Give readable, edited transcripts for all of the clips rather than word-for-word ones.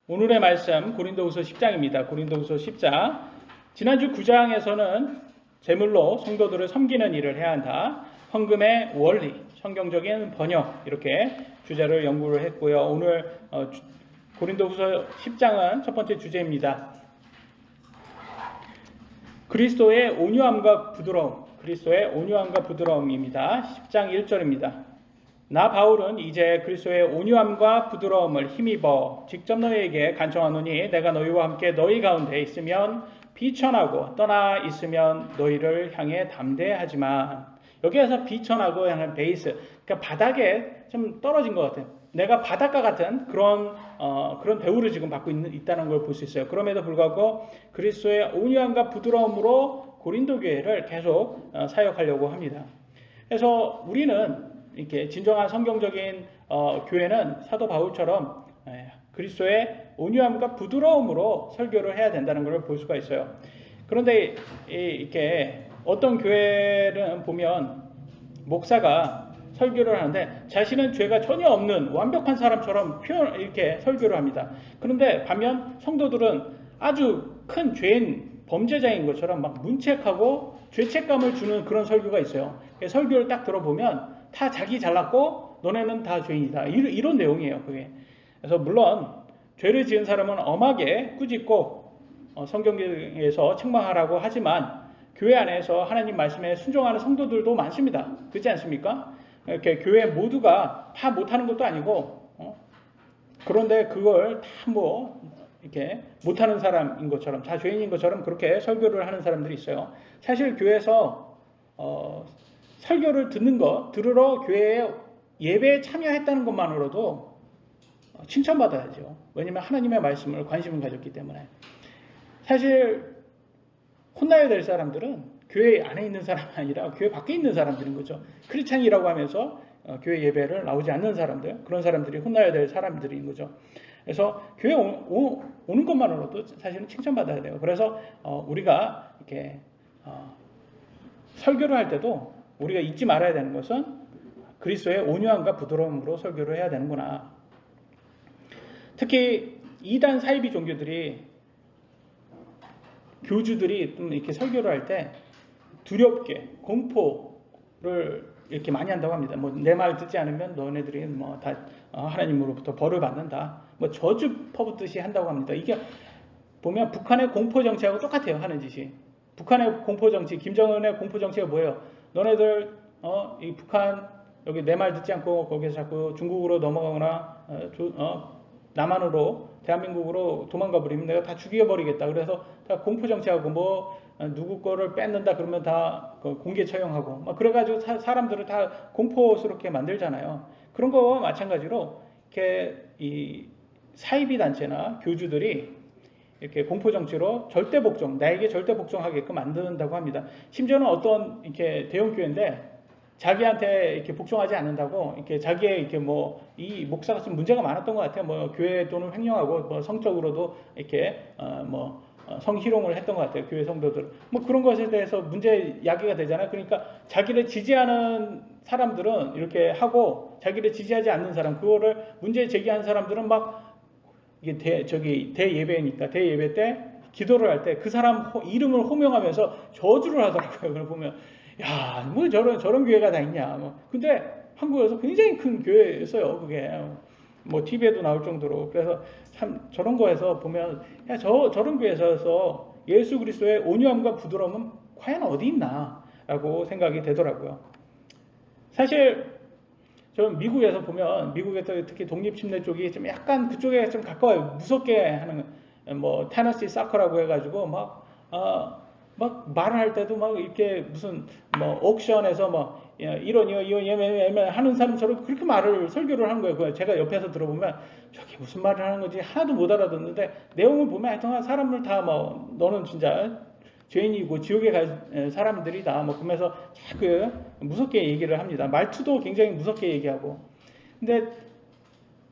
오늘의 말씀 고린도후서 10장입니다. 고린도후서 10장. 지난주 9장에서는 제물로 성도들을 섬기는 일을 해야 한다. 헌금의 원리, 성경적인 번역 이렇게 주제를 연구를 했고요. 오늘 고린도후서 10장은 첫 번째 주제입니다. 그리스도의 온유함과 부드러움, 그리스도의 온유함과 부드러움입니다. 10장 1절입니다. 나 바울은 이제 그리스도의 온유함과 부드러움을 힘입어 직접 너희에게 간청하노니 내가 너희와 함께 너희 가운데 있으면 비천하고 떠나 있으면 너희를 향해 담대하지만, 여기에서 비천하고 하는 베이스, 그러니까 바닥에 좀 떨어진 것 같아요. 내가 바닷가 같은 그런 배후를 지금 받고 있다는 걸 볼 수 있어요. 그럼에도 불구하고 그리스도의 온유함과 부드러움으로 고린도 교회를 계속 사역하려고 합니다. 그래서 우리는 이렇게 진정한 성경적인 교회는 사도 바울처럼 그리스도의 온유함과 부드러움으로 설교를 해야 된다는 것을 볼 수가 있어요. 그런데 이렇게 어떤 교회는 보면 목사가 설교를 하는데 자신은 죄가 전혀 없는 완벽한 사람처럼 이렇게 설교를 합니다. 그런데 반면 성도들은 아주 큰 죄인, 범죄자인 것처럼 막 문책하고 죄책감을 주는 그런 설교가 있어요. 설교를 딱 들어보면 다 자기 잘났고 너네는 다 죄인이다, 이런 내용이에요 그게. 그래서 물론 죄를 지은 사람은 엄하게 꾸짖고 성경에서 책망하라고 하지만 교회 안에서 하나님 말씀에 순종하는 성도들도 많습니다. 그렇지 않습니까? 이렇게 교회 모두가 다 못하는 것도 아니고 그런데 그걸 다 이렇게 못하는 사람인 것처럼, 다 죄인인 것처럼 그렇게 설교를 하는 사람들이 있어요. 사실 교회에서 설교를 들으러 교회에 예배에 참여했다는 것만으로도 칭찬받아야죠. 왜냐하면 하나님의 말씀을 관심을 가졌기 때문에. 사실 혼나야 될 사람들은 교회 안에 있는 사람이 아니라 교회 밖에 있는 사람들인 거죠. 크리스찬이라고 하면서 교회 예배를 나오지 않는 사람들, 그런 사람들이 혼나야 될 사람들인 거죠. 그래서 교회 오는 것만으로도 사실은 칭찬받아야 돼요. 그래서 우리가 이렇게 설교를 할 때도 우리가 잊지 말아야 되는 것은 그리스도의 온유함과 부드러움으로 설교를 해야 되는구나. 특히 이단 사이비 종교들이, 교주들이 좀 이렇게 설교를 할 때 두렵게 공포를 이렇게 많이 한다고 합니다. 내 말 듣지 않으면 너네들이 다 하나님으로부터 벌을 받는다, 저주 퍼붓듯이 한다고 합니다. 이게 보면 북한의 공포 정치하고 똑같아요, 하는 짓이. 북한의 공포 정치, 김정은의 공포 정치가 뭐예요? 너네들 이 북한 여기 내 말 듣지 않고 거기서 자꾸 중국으로 넘어가거나 남한으로, 대한민국으로 도망가 버리면 내가 다 죽여버리겠다. 그래서 다 공포 정치하고 누구 거를 뺏는다 그러면 다 공개 처형하고 그래가지고 사람들을 다 공포스럽게 만들잖아요. 그런 거와 마찬가지로 이렇게 이 사이비 단체나 교주들이 이렇게 공포 정치로 절대 복종, 나에게 절대 복종하게끔 만든다고 합니다. 심지어는 어떤 이렇게 대형 교회인데 자기한테 이렇게 복종하지 않는다고, 이렇게 자기의 이렇게 이 목사가 좀 문제가 많았던 것 같아요. 교회 돈을 횡령하고 성적으로도 이렇게 성희롱을 했던 것 같아요. 교회 성도들. 그런 것에 대해서 문제 야기가 되잖아요. 그러니까 자기를 지지하는 사람들은 이렇게 하고 자기를 지지하지 않는 사람, 그거를 문제 제기한 사람들은 이게 대예배니까 대예배 때 기도를 할 때 그 사람 이름을 호명하면서 저주를 하더라고요. 그걸 보면 야, 저런 교회가 다 있냐. 근데 한국에서 굉장히 큰 교회였어요. 그게 TV에도 나올 정도로. 그래서 참 저런 거에서 보면 야, 저런 교회에서 예수 그리스도의 온유함과 부드러움은 과연 어디 있나라고 생각이 되더라고요. 사실 저는 미국에서 보면, 미국에서 특히 독립침례 쪽이 좀 약간 그쪽에 좀 가까워요. 무섭게 하는 테너시 사커라고 해가지고 말을 할 때도 이렇게 무슨 옥션에서 이런 하는 사람처럼 그렇게 설교를 하는 거예요. 제가 옆에서 들어보면 저게 무슨 말을 하는 건지 하나도 못 알아듣는데 내용을 보면 하여튼 사람을 다 너는 진짜 죄인이고 지옥에 갈 사람들이다 그러면서 자꾸 무섭게 얘기를 합니다. 말투도 굉장히 무섭게 얘기하고. 근데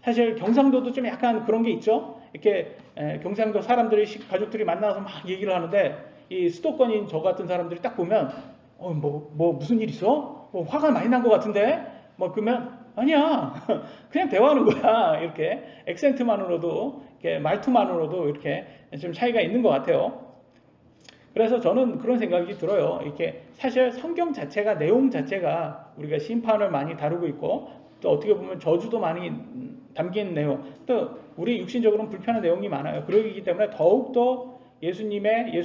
사실 경상도도 좀 약간 그런 게 있죠. 이렇게 경상도 사람들이, 가족들이 만나서 막 얘기를 하는데 이 수도권인 저 같은 사람들이 딱 보면 무슨 일 있어? 화가 많이 난 것 같은데? 그러면 아니야 그냥 대화하는 거야. 이렇게 액센트만으로도 이렇게 말투만으로도 이렇게 좀 차이가 있는 것 같아요. 그래서 저는 그런 생각이 들어요. 이렇게 사실 성경 자체가, 내용 자체가 우리가 심판을 많이 다루고 있고, 또 어떻게 보면 저주도 많이 담긴 내용, 또 우리 육신적으로는 불편한 내용이 많아요. 그러기 때문에 더욱더 예수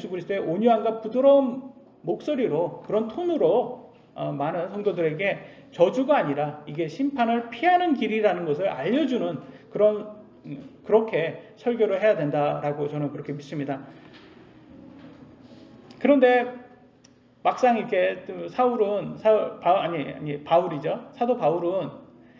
그리스도의 온유함과 부드러운 목소리로, 그런 톤으로 많은 성도들에게 저주가 아니라 이게 심판을 피하는 길이라는 것을 알려주는 그렇게 설교를 해야 된다라고 저는 그렇게 믿습니다. 그런데 막상 이렇게 바울이죠. 사도 바울은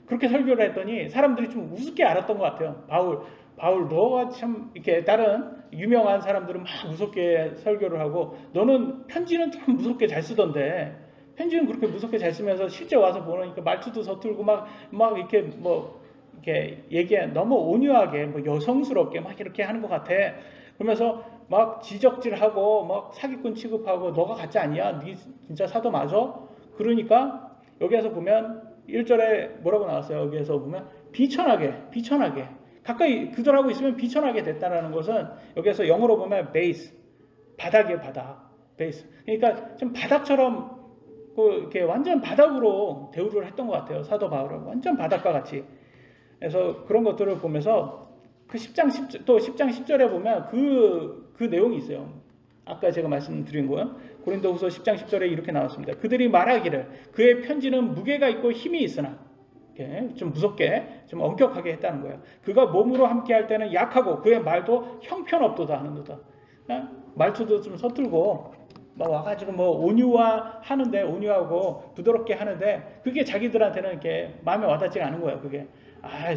그렇게 설교를 했더니 사람들이 좀 우습게 알았던 것 같아요. 바울 너가 참 이렇게 다른 유명한 사람들은 막 무섭게 설교를 하고, 너는 편지는 참 무섭게 잘 쓰던데, 편지는 그렇게 무섭게 잘 쓰면서 실제 와서 보니까 말투도 서툴고 막 이렇게 이렇게 너무 온유하게 여성스럽게 막 이렇게 하는 것 같아. 그러면서 막 지적질하고 막 사기꾼 취급하고, 너가 가짜 아니야? 네 진짜 사도 맞아? 그러니까 여기에서 보면 1절에 뭐라고 나왔어요? 여기에서 보면 비천하게 가까이 그들하고 있으면 비천하게 됐다라는 것은, 여기에서 영어로 보면 베이스, 바닥이에요. 바닥, 베이스. 그러니까 좀 바닥처럼 이렇게 완전 바닥으로 대우를 했던 것 같아요. 사도 바울은 완전 바닥과 같이. 그래서 그런 것들을 보면서 그 10장 10절에 보면 그 내용이 있어요. 아까 제가 말씀드린 거요. 고린도후서 10장 10절에 이렇게 나왔습니다. 그들이 말하기를 그의 편지는 무게가 있고 힘이 있으나, 이렇게 좀 무섭게, 좀 엄격하게 했다는 거예요. 그가 몸으로 함께 할 때는 약하고 그의 말도 형편없도다 하는도다. 말투도 좀 서툴고 막 와가지고 온유하고 부드럽게 하는데, 그게 자기들한테는 이렇게 마음에 와닿지가 않은 거예요. 그게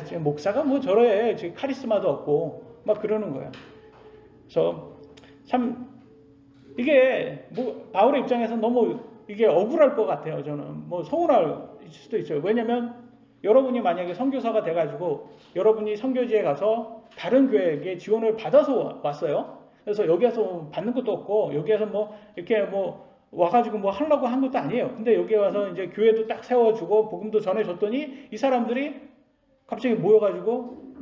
지금 목사가 저래, 지금 카리스마도 없고 막 그러는 거예요. 그래서 참 이게 바울의 입장에서 너무 이게 억울할 것 같아요. 저는 서운할 수도 있어요. 왜냐면 여러분이 만약에 선교사가 돼가지고 여러분이 선교지에 가서 다른 교회에게 지원을 받아서 왔어요. 그래서 여기에서 받는 것도 없고, 여기에서 이렇게 와가지고 하려고 한 것도 아니에요. 근데 여기 와서 이제 교회도 딱 세워주고 복음도 전해줬더니 이 사람들이 갑자기 모여가지고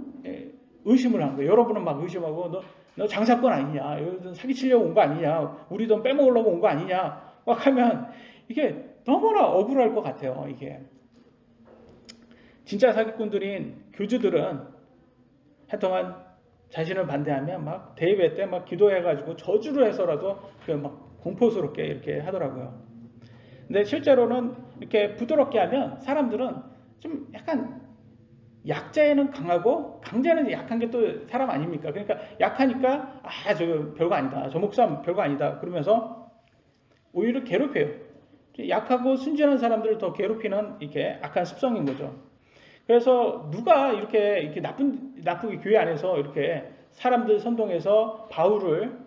의심을 한 거예요. 여러분은 막 의심하고, 너 장사꾼 아니냐? 여기 사기치려고 온 거 아니냐? 우리 돈 빼먹으려고 온 거 아니냐? 막 하면 이게 너무나 억울할 것 같아요. 이게 진짜 사기꾼들인 교주들은 하여튼 자신을 반대하면 막 대회 때 막 기도해가지고 저주를 해서라도 막 공포스럽게 이렇게 하더라고요. 근데 실제로는 이렇게 부드럽게 하면 사람들은 좀 약간, 약자에는 강하고 강자는 약한 게 또 사람 아닙니까? 그러니까 약하니까 저 별거 아니다, 저 목사 별거 아니다 그러면서 오히려 괴롭혀요. 약하고 순진한 사람들을 더 괴롭히는 이렇게 악한 습성인 거죠. 그래서 누가 이렇게 나쁘게 교회 안에서 이렇게 사람들 선동해서 바울을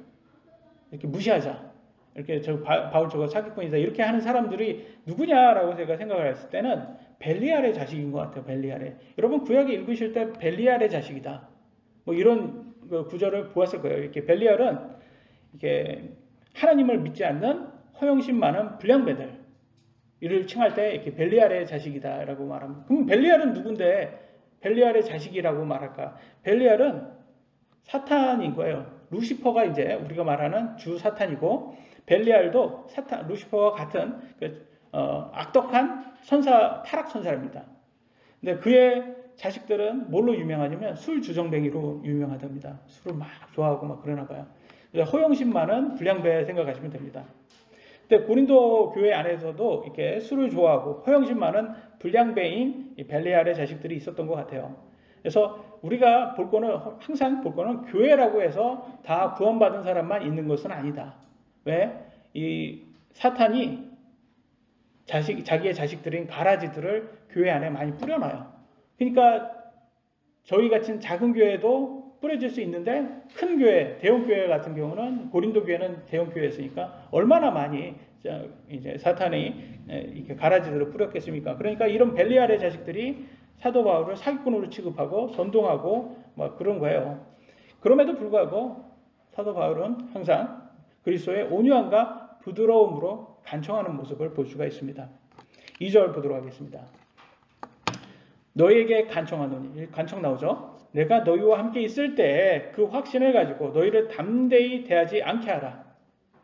이렇게 무시하자, 이렇게 바울 저거 사기꾼이다 이렇게 하는 사람들이 누구냐라고 제가 생각을 했을 때는 벨리알의 자식인 것 같아요. 벨리알의. 여러분 구약에 읽으실 때 벨리알의 자식이다, 이런 구절을 보았을 거예요. 이렇게 벨리알은 이렇게 하나님을 믿지 않는 허영심 많은 불량배들 이를 칭할 때 이렇게 벨리알의 자식이다라고 말합니다. 그럼 벨리알은 누군데 벨리알의 자식이라고 말할까? 벨리알은 사탄인 거예요. 루시퍼가 이제 우리가 말하는 주 사탄이고, 벨리알도 루시퍼와 같은 악독한 타락 선사입니다. 근데 그의 자식들은 뭘로 유명하냐면 술 주정뱅이로 유명하답니다. 술을 막 좋아하고 막 그러나 봐요. 허영심 많은 불량배 생각하시면 됩니다. 근데 고린도 교회 안에서도 이렇게 술을 좋아하고 허영심 많은 불량배인 벨리알의 자식들이 있었던 것 같아요. 그래서 우리가 항상 볼 거는 교회라고 해서 다 구원받은 사람만 있는 것은 아니다. 왜? 이 사탄이 자기의 자식들인 가라지들을 교회 안에 많이 뿌려놔요. 그러니까 저희 같은 작은 교회도 뿌려질 수 있는데, 큰 교회, 대형 교회 같은 경우는, 고린도 교회는 대형 교회였으니까 얼마나 많이 이제 사탄이 이렇게 가라지들을 뿌렸겠습니까? 그러니까 이런 벨리알의 자식들이 사도 바울을 사기꾼으로 취급하고 선동하고 막 그런 거예요. 그럼에도 불구하고 사도 바울은 항상 그리스도의 온유함과 부드러움으로 간청하는 모습을 볼 수가 있습니다. 2절 보도록 하겠습니다. 너에게 간청하노니, 간청 나오죠? 내가 너희와 함께 있을 때 그 확신을 가지고 너희를 담대히 대하지 않게 하라.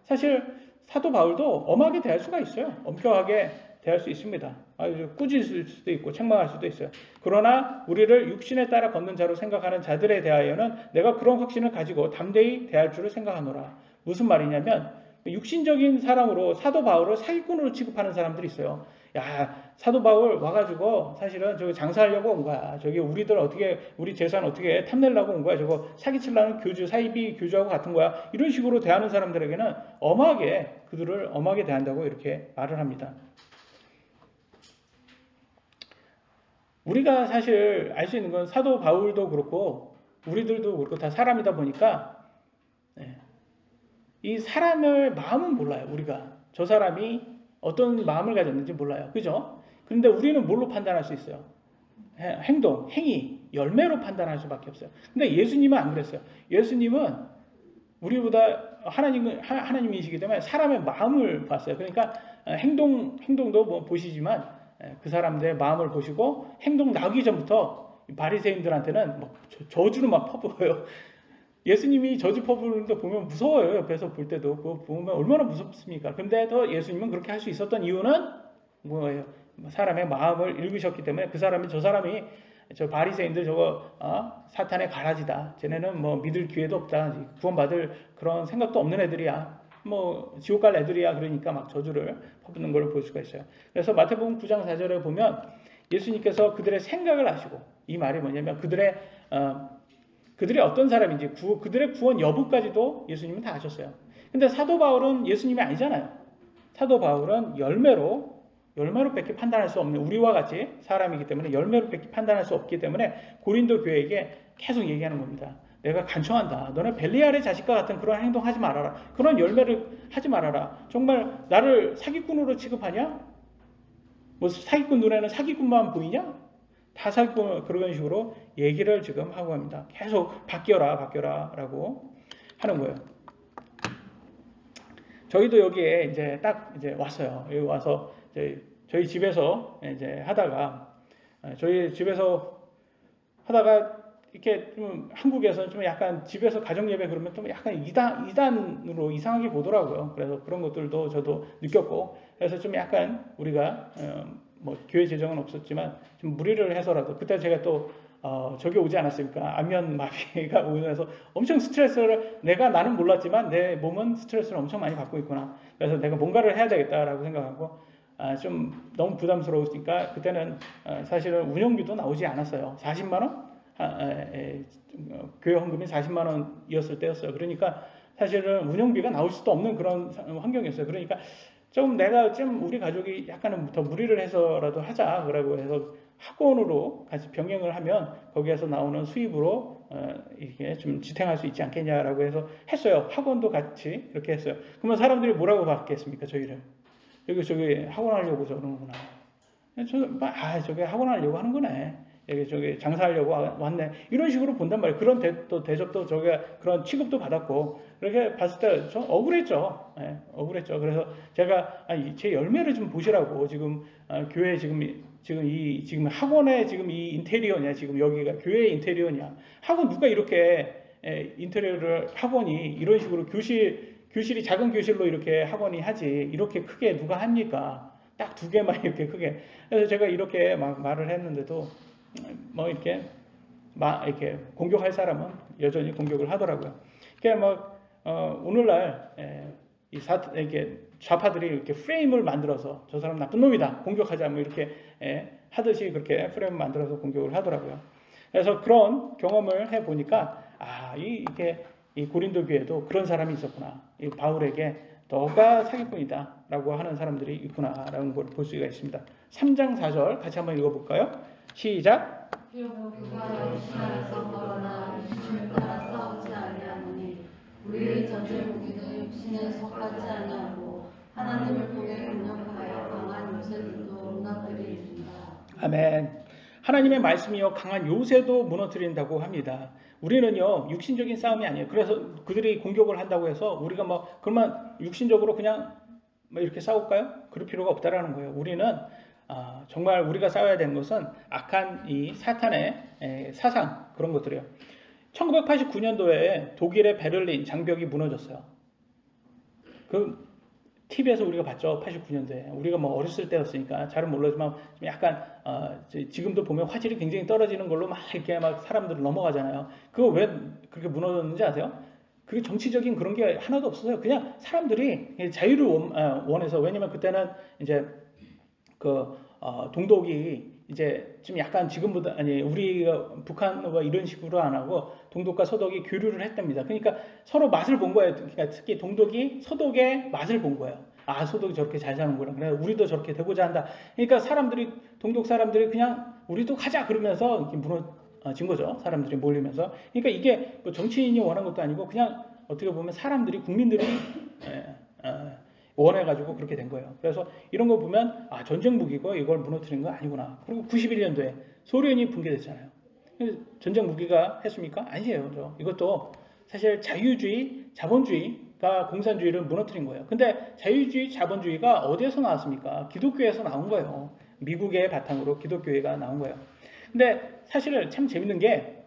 사실 사도 바울도 엄하게 대할 수가 있어요. 엄격하게 대할 수 있습니다. 아주 꾸짖을 수도 있고 책망할 수도 있어요. 그러나 우리를 육신에 따라 걷는 자로 생각하는 자들에 대하여는 내가 그런 확신을 가지고 담대히 대할 줄을 생각하노라. 무슨 말이냐면 육신적인 사람으로 사도 바울을 사기꾼으로 취급하는 사람들이 있어요. 야, 사도 바울 와가지고 사실은 저기 장사하려고 온 거야. 저기 우리들 어떻게, 우리 재산 어떻게 탐내려고 온 거야. 저거 사기치려는 교주, 사이비 교주하고 같은 거야. 이런 식으로 대하는 사람들에게는 엄하게, 그들을 엄하게 대한다고 이렇게 말을 합니다. 우리가 사실 알 수 있는 건 사도 바울도 그렇고 우리들도 그렇고 다 사람이다 보니까 이 사람의 마음은 몰라요. 우리가 저 사람이 어떤 마음을 가졌는지 몰라요. 그죠? 그런데 우리는 뭘로 판단할 수 있어요? 행동, 행위, 열매로 판단할 수밖에 없어요. 근데 예수님은 안 그랬어요. 예수님은 우리보다 하나님이시기 때문에 사람의 마음을 봤어요. 그러니까 행동도 뭐 보시지만 그 사람들의 마음을 보시고 행동 나오기 전부터 바리새인들한테는 막 저주를 막 퍼부어요. 예수님이 저주 퍼부는 거 보면 무서워요. 옆에서 볼 때도 그거 보면 얼마나 무섭습니까? 근데 더 예수님은 그렇게 할 수 있었던 이유는 뭐예요? 사람의 마음을 읽으셨기 때문에 그 사람이 저 사람이 저 바리새인들 저거 사탄의 가라지다. 쟤네는 뭐 믿을 기회도 없다. 구원받을 그런 생각도 없는 애들이야. 뭐 지옥 갈 애들이야. 그러니까 막 저주를 퍼붓는 걸 볼 수가 있어요. 그래서 마태복음 9장 4절에 보면 예수님께서 그들의 생각을 아시고 이 말이 뭐냐면 그들이 어떤 사람인지 그들의 구원 여부까지도 예수님은 다 아셨어요. 근데 사도 바울은 예수님이 아니잖아요. 사도 바울은 열매로밖에 판단할 수 없는 우리와 같이 사람이기 때문에 열매로밖에 판단할 수 없기 때문에 고린도 교회에게 계속 얘기하는 겁니다. 내가 간청한다. 너네 벨리알의 자식과 같은 그런 행동하지 말아라. 그런 열매를 하지 말아라. 정말 나를 사기꾼으로 취급하냐? 뭐 사기꾼 눈에는 사기꾼만 보이냐? 다 사기꾼 그런 식으로 얘기를 지금 하고 합니다. 계속 바뀌어라 라고 하는 거예요. 저희도 여기에 이제 딱 이제 왔어요. 여기 와서 저희 집에서 이제 저희 집에서 하다가 이렇게 좀 한국에서 좀 약간 집에서 가정 예배 그러면 좀 약간 이단으로 이상하게 보더라고요. 그래서 그런 것들도 저도 느꼈고 그래서 좀 약간 우리가 뭐 교회 재정은 없었지만 좀 무리를 해서라도 그때 제가 또 저기 오지 않았습니까? 안면 마비가 오면서 엄청 스트레스를 나는 몰랐지만 내 몸은 스트레스를 엄청 많이 받고 있구나. 그래서 내가 뭔가를 해야 되겠다라고 생각하고 좀 너무 부담스러우니까 그때는 사실은 운영비도 나오지 않았어요. 40만 원? 교회 헌금이 40만 원이었을 때였어요. 그러니까 사실은 운영비가 나올 수도 없는 그런 환경이었어요. 그러니까 내가 우리 가족이 약간은 더 무리를 해서라도 하자. 그러고 해서 학원으로 같이 병행을 하면 거기에서 나오는 수입으로 이렇게 좀 지탱할 수 있지 않겠냐라고 해서 했어요. 학원도 같이 이렇게 했어요. 그러면 사람들이 뭐라고 받겠습니까? 저희를. 저기 학원 하려고 저러는구나. 저게 학원 하려고 하는 거네. 저기 장사하려고 왔네. 이런 식으로 본단 말이에요. 그런 대접도 그런 취급도 받았고 그렇게 봤을 때 좀 억울했죠. 억울했죠. 그래서 제가 제 열매를 좀 보시라고 지금 교회 지금 학원에 지금 이 인테리어냐 지금 여기가 교회 인테리어냐 학원 누가 이렇게 인테리어를 학원이 이런 식으로 교실이 작은 교실로 이렇게 학원이 하지 이렇게 크게 누가 합니까? 딱 2개만 이렇게 크게. 그래서 제가 이렇게 막 말을 했는데도 뭐 이렇게 공격할 사람은 여전히 공격을 하더라고요. 그러니까 오늘날 이렇게 좌파들이 이렇게 프레임을 만들어서 저 사람 나쁜 놈이다 공격하자 뭐 이렇게 하듯이 그렇게 프레임을 만들어서 공격을 하더라고요. 그래서 그런 경험을 해 보니까 이렇게 이 고린도 교회도 그런 사람이 있었구나. 이 바울에게 너가 사기꾼이다라고 하는 사람들이 있구나라는 걸 볼 수가 있습니다. 3장 4절 같이 한번 읽어볼까요? 시작. 그가 육신에서 거나 육신을 따라 싸우지 아니하노니 우리의 전쟁 무기는 육신에 속하지 아니하고 하나님을 통해 능력하여 강한 요새들도 무너뜨리리이다. 아멘. 하나님의 말씀이요 강한 요새도 무너뜨린다고 합니다. 우리는요 육신적인 싸움이 아니에요. 그래서 그들이 공격을 한다고 해서 우리가 그러면 육신적으로 그냥 이렇게 싸울까요? 그럴 필요가 없다라는 거예요. 우리는 정말 우리가 싸워야 되는 것은 악한 이 사탄의 사상 그런 것들이에요. 1989년도에 독일의 베를린 장벽이 무너졌어요. 그 TV에서 우리가 봤죠. 89년도에. 우리가 뭐 어렸을 때였으니까 잘은 모르지만 약간 지금도 보면 화질이 굉장히 떨어지는 걸로 막 이렇게 막 사람들 넘어가잖아요. 그거 왜 그렇게 무너졌는지 아세요? 그게 정치적인 그런 게 하나도 없었어요. 그냥 사람들이 자유를 원해서. 왜냐면 그때는 이제 동독이 이제 좀 약간 지금보다 우리가 북한과 이런 식으로 안 하고 동독과 서독이 교류를 했답니다. 그러니까 서로 맛을 본 거예요. 그러니까 특히 동독이 서독의 맛을 본 거예요. 서독이 저렇게 잘 사는구나. 그래 우리도 저렇게 되고자 한다. 그러니까 동독 사람들이 그냥 우리도 가자 그러면서 이렇게 무너진 거죠. 사람들이 몰리면서. 그러니까 이게 뭐 정치인이 원한 것도 아니고 그냥 어떻게 보면 국민들이 원해가지고 그렇게 된 거예요. 그래서 이런 거 보면 전쟁 무기고 이걸 무너뜨린 거 아니구나. 그리고 91년도에 소련이 붕괴됐잖아요. 전쟁 무기가 했습니까? 아니에요. 이것도 사실 자유주의, 자본주의가 공산주의를 무너뜨린 거예요. 근데 자유주의, 자본주의가 어디에서 나왔습니까? 기독교에서 나온 거예요. 미국의 바탕으로 기독교회가 나온 거예요. 근데 사실 참 재밌는 게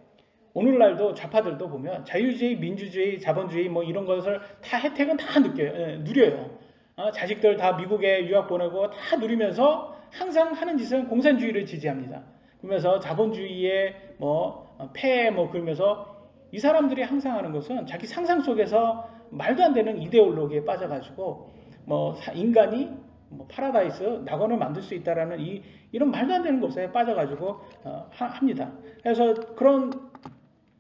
오늘날도 좌파들도 보면 자유주의, 민주주의, 자본주의 뭐 이런 것을 다 혜택은 다 누려요. 자식들 다 미국에 유학 보내고 다 누리면서 항상 하는 짓은 공산주의를 지지합니다. 그러면서 자본주의의 폐해 그러면서 이 사람들이 항상 하는 것은 자기 상상 속에서 말도 안 되는 이데올로기에 빠져가지고 인간이 파라다이스 낙원을 만들 수 있다라는 이런 말도 안 되는 것에 빠져가지고 합니다. 그래서 그런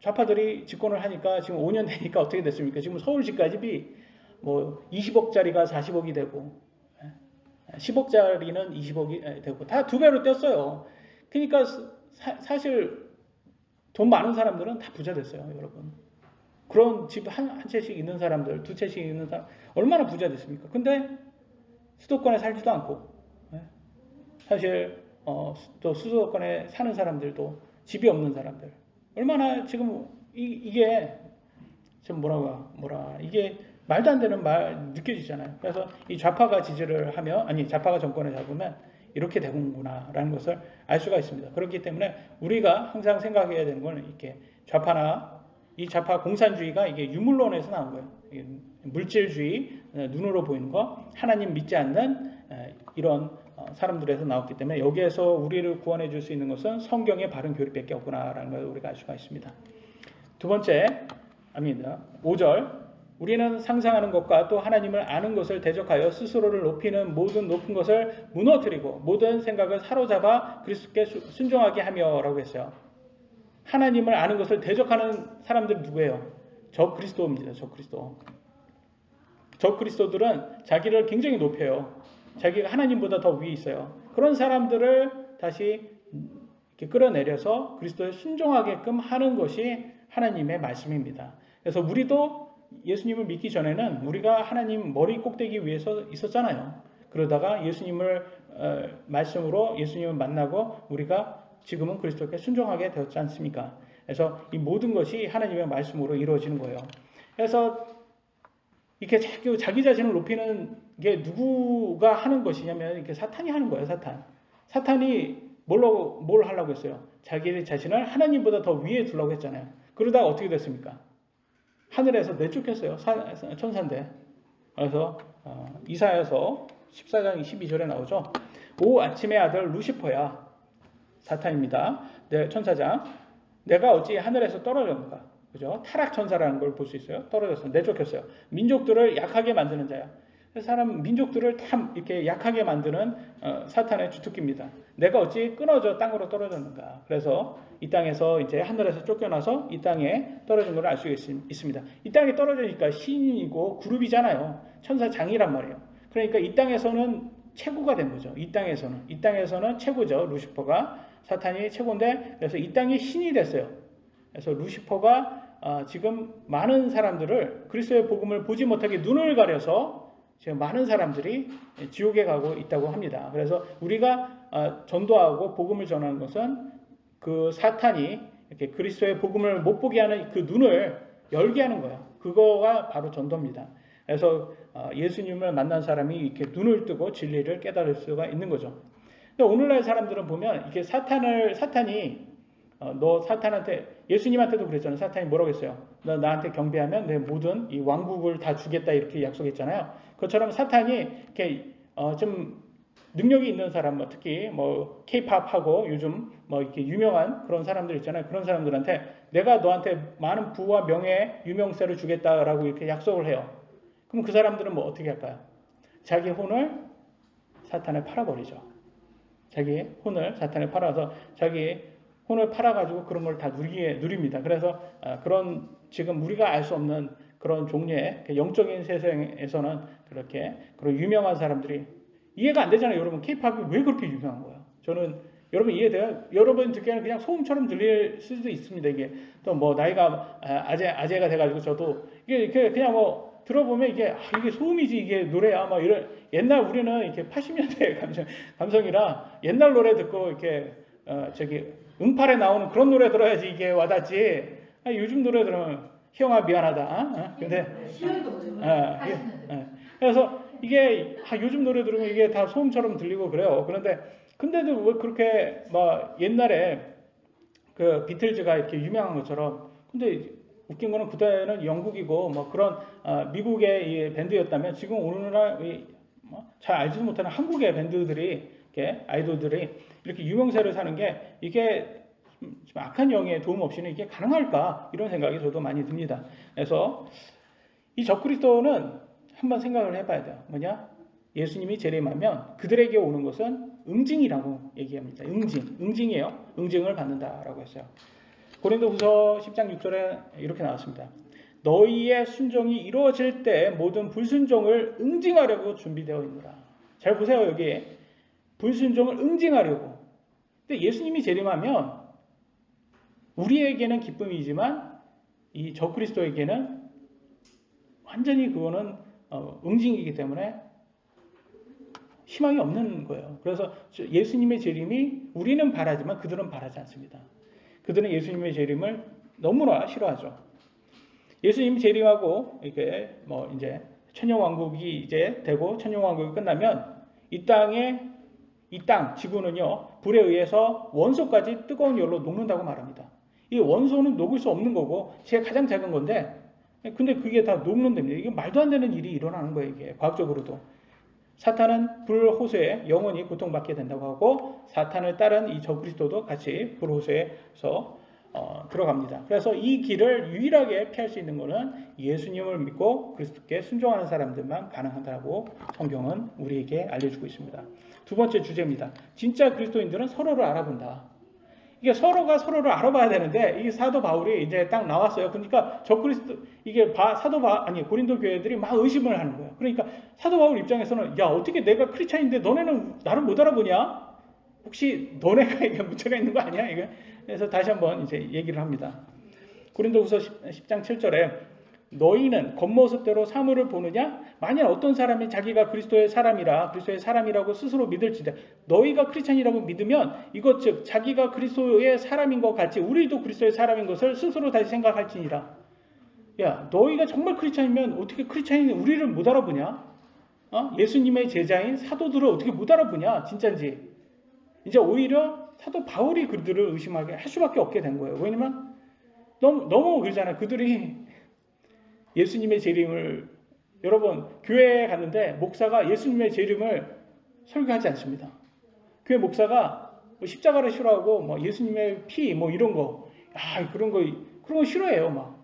좌파들이 집권을 하니까 지금 5년 되니까 어떻게 됐습니까? 지금 서울시가집이 20억짜리가 40억이 되고 10억짜리는 20억이 되고 다 2배로 뛰었어요. 그러니까 사실 돈 많은 사람들은 다 부자 됐어요, 여러분. 그런 집 한 채씩 있는 사람들, 2채씩 있는 사람 얼마나 부자 됐습니까? 근데 수도권에 살지도 않고 사실 또 수도권에 사는 사람들도 집이 없는 사람들 얼마나 지금 이게 좀 이게 말도 안 되는 말 느껴지잖아요. 그래서 이 좌파가 지지를 하면 좌파가 정권을 잡으면 이렇게 되는구나라는 것을 알 수가 있습니다. 그렇기 때문에 우리가 항상 생각해야 되는 건 이렇게 이 좌파 공산주의가 이게 유물론에서 나온 거예요. 물질주의, 눈으로 보이는 거, 하나님 믿지 않는 이런 사람들에서 나왔기 때문에 여기에서 우리를 구원해 줄 수 있는 것은 성경의 바른 교리밖에 없구나라는 걸 우리가 알 수가 있습니다. 두 번째, 5절. 우리는 상상하는 것과 또 하나님을 아는 것을 대적하여 스스로를 높이는 모든 높은 것을 무너뜨리고 모든 생각을 사로잡아 그리스도께 순종하게 하며 라고 했어요. 하나님을 아는 것을 대적하는 사람들은 누구예요? 적그리스도입니다. 적그리스도들은 자기를 굉장히 높여요. 자기가 하나님보다 더 위에 있어요. 그런 사람들을 다시 이렇게 끌어내려서 그리스도에 순종하게끔 하는 것이 하나님의 말씀입니다. 그래서 우리도 예수님을 믿기 전에는 우리가 하나님 머리 꼭대기 위에서 있었잖아요. 그러다가 예수님을 말씀으로 예수님을 만나고 우리가 지금은 그리스도께 순종하게 되었지 않습니까? 그래서 이 모든 것이 하나님의 말씀으로 이루어지는 거예요. 그래서 이렇게 자기 자신을 높이는 게 누구가 하는 것이냐면 이렇게 사탄이 하는 거예요. 사탄이 뭘 하려고 했어요? 자기 자신을 하나님보다 더 위에 두려고 했잖아요. 그러다가 어떻게 됐습니까? 하늘에서 내쫓겼어요. 천사인데. 그래서 이사야서 14장 12절에 나오죠. 오 아침의 아들 루시퍼야. 사탄입니다. 천사장. 내가 어찌 하늘에서 떨어졌는가. 그죠? 타락 천사라는 걸 볼 수 있어요. 떨어졌어요. 내쫓겼어요. 민족들을 약하게 만드는 자야. 민족들을 다 이렇게 약하게 만드는 사탄의 주특기입니다. 내가 어찌 끊어져 땅으로 떨어졌는가. 그래서 이 땅에서 이제 하늘에서 쫓겨나서 이 땅에 떨어진 걸 알 수 있습니다. 이 땅에 떨어지니까 신이고 그룹이잖아요. 천사장이란 말이에요. 그러니까 이 땅에서는 최고가 된 거죠. 이 땅에서는 최고죠. 루시퍼가 사탄이 최고인데 그래서 이 땅이 신이 됐어요. 그래서 루시퍼가 지금 많은 사람들을 그리스도의 복음을 보지 못하게 눈을 가려서 지금 많은 사람들이 지옥에 가고 있다고 합니다. 그래서 우리가 전도하고 복음을 전하는 것은 그 사탄이 이렇게 그리스도의 복음을 못 보게 하는 그 눈을 열게 하는 거예요. 그거가 바로 전도입니다. 그래서 예수님을 만난 사람이 이렇게 눈을 뜨고 진리를 깨달을 수가 있는 거죠. 근데 오늘날 사람들은 보면 이게 사탄이 너 사탄한테 예수님한테도 그랬잖아요. 사탄이 뭐라고 했어요? 너 나한테 경배하면 내 모든 이 왕국을 다 주겠다 이렇게 약속했잖아요. 그것처럼 사탄이 이렇게 좀 능력이 있는 사람, 뭐 특히 뭐 K-팝하고 요즘 뭐 이렇게 유명한 그런 사람들 있잖아요. 그런 사람들한테 내가 너한테 많은 부와 명예, 유명세를 주겠다라고 이렇게 약속을 해요. 그럼 그 사람들은 뭐 어떻게 할까요? 자기 혼을 사탄에 팔아버리죠. 자기 혼을 사탄에 팔아서 자기 혼을 팔아가지고 그런 걸 다 누립니다. 그래서 그런 지금 우리가 알 수 없는 그런 종류의 영적인 세상에서는 그렇게 그런 유명한 사람들이 이해가 안 되잖아요. 여러분 K-팝이 왜 그렇게 유명한 거예요? 저는 여러분 이해돼요? 여러분 듣기에는 그냥 소음처럼 들릴 수도 있습니다. 이게 또 뭐 나이가 아재가 돼가지고 저도 이게 그냥 뭐 들어보면 이게 소음이지 이게 노래야 막 이런 옛날 우리는 이렇게 80년대 감성이라 옛날 노래 듣고 이렇게 저기 응팔에 나오는 그런 노래 들어야지 이게 와닿지. 요즘 노래 들으면 형아 미안하다. 근데 그래서 이게 요즘 노래 들으면 이게 다 소음처럼 들리고 그래요. 근데도 왜 그렇게 막 옛날에 그 비틀즈가 이렇게 유명한 것처럼 근데 웃긴 거는 그때는 영국이고 뭐 그런 미국의 이 밴드였다면 지금 오늘날 잘 알지도 못하는 한국의 밴드들이 이렇게 아이돌들이 이렇게 유명세를 사는 게 이게 좀 악한 영의 도움 없이는 이게 가능할까 이런 생각이 저도 많이 듭니다. 그래서 이 적그리스도는 한번 생각을 해봐야 돼요. 뭐냐? 예수님이 재림하면 그들에게 오는 것은 응징이라고 얘기합니다. 응징이에요. 응징을 받는다라고 했어요. 고린도후서 10장 6절에 이렇게 나왔습니다. 너희의 순종이 이루어질 때 모든 불순종을 응징하려고 준비되어 있노라. 잘 보세요. 여기 불순종을 응징하려고. 근데 예수님이 재림하면 우리에게는 기쁨이지만 이 적그리스도에게는 완전히 그거는 응징이기 때문에 희망이 없는 거예요. 그래서 예수님의 재림이 우리는 바라지만 그들은 바라지 않습니다. 그들은 예수님의 재림을 너무나 싫어하죠. 예수님 재림하고 이렇게 뭐 이제 천년왕국이 이제 되고 천년왕국이 끝나면 이 땅 지구는요 불에 의해서 원소까지 뜨거운 열로 녹는다고 말합니다. 이 원소는 녹을 수 없는 거고 제가 가장 작은 건데 근데 그게 다 녹는답니다. 이게 말도 안 되는 일이 일어나는 거예요. 이게 과학적으로도. 사탄은 불호수에 영원히 고통받게 된다고 하고 사탄을 따른 이 적그리스도도 같이 불호수에서 들어갑니다. 그래서 이 길을 유일하게 피할 수 있는 것은 예수님을 믿고 그리스도께 순종하는 사람들만 가능하다고 성경은 우리에게 알려주고 있습니다. 두 번째 주제입니다. 진짜 그리스도인들은 서로를 알아본다. 이게 서로가 서로를 알아봐야 되는데 이 사도 바울이 이제 딱 나왔어요. 그러니까 적그리스도 이게 고린도 교회들이 막 의심을 하는 거예요. 그러니까 사도 바울 입장에서는 야 어떻게 내가 크리스찬인데 너네는 나를 못 알아보냐? 혹시 너네가 이게 문제가 있는 거 아니야? 이게 그래서 다시 한번 이제 얘기를 합니다. 고린도후서 10장 7절에 너희는 겉모습대로 사물을 보느냐? 만약 어떤 사람이 자기가 그리스도의 사람이라고 스스로 믿을지대 너희가 크리스찬이라고 믿으면 이것 즉 자기가 그리스도의 사람인 것 같이 우리도 그리스도의 사람인 것을 스스로 다시 생각할지니라. 야 너희가 정말 크리스찬이면 어떻게 크리스찬인 우리를 못 알아보냐? 예수님의 제자인 사도들을 어떻게 못 알아보냐? 진짜인지. 이제 오히려 사도 바울이 그들을 의심하게 할 수밖에 없게 된 거예요. 왜냐면 너무 그러잖아요. 그들이 예수님의 재림을 여러분 교회에 갔는데 목사가 예수님의 재림을 설교하지 않습니다. 교회 목사가 뭐 십자가를 싫어하고 뭐 예수님의 피 뭐 이런 거 그런 거 싫어해요. 막